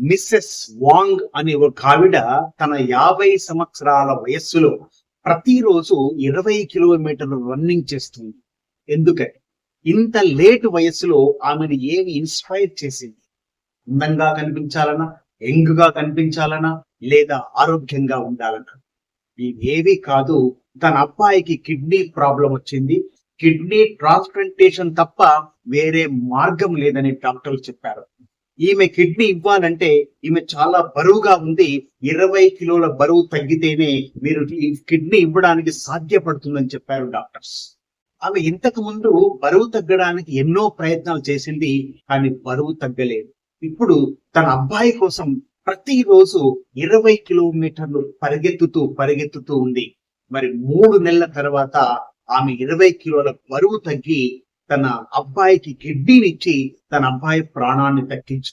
Missus వాంగ్ అనే ఒక ఆవిడ తన 50 సంవత్సరాల వయస్సులో ప్రతిరోజు 20 కిలోమీటర్లు రన్నింగ్ చేస్తుంది. ఎందుకని? ఇంత లేట్ వయస్సులో ఆమెను ఏమి ఇన్స్పైర్ చేసింది? అందంగా కనిపించాలనా, యంగ్ గా కనిపించాలనా, లేదా ఆరోగ్యంగా ఉండాలనా? ఇవేవి కాదు. తన అబ్బాయికి కిడ్నీ ప్రాబ్లం వచ్చింది. కిడ్నీ ట్రాన్స్ప్లాంటేషన్ తప్ప వేరే మార్గం లేదని డాక్టర్లు చెప్పారు. ఈమె కిడ్నీ ఇవ్వాలంటే ఈమె చాలా బరువుగా ఉంది. 20 కిలోల బరువు తగ్గితేనే మీరు ఈ కిడ్నీ ఇవ్వడానికి సాధ్యపడుతుందని చెప్పారు డాక్టర్స్. ఆమె ఇంతకు ముందు బరువు తగ్గడానికి ఎన్నో ప్రయత్నాలు చేసింది, కానీ బరువు తగ్గలేదు. ఇప్పుడు తన అబ్బాయి కోసం ప్రతిరోజు 20 కిలోమీటర్లు పరిగెత్తుతూ ఉంది. మరి 3 నెలల తర్వాత ఆమె 20 కిలోల బరువు తగ్గి తన అబ్బాయికి కిడ్నీనిచ్చి తన అబ్బాయి ప్రాణాన్ని దక్కించుకుంది.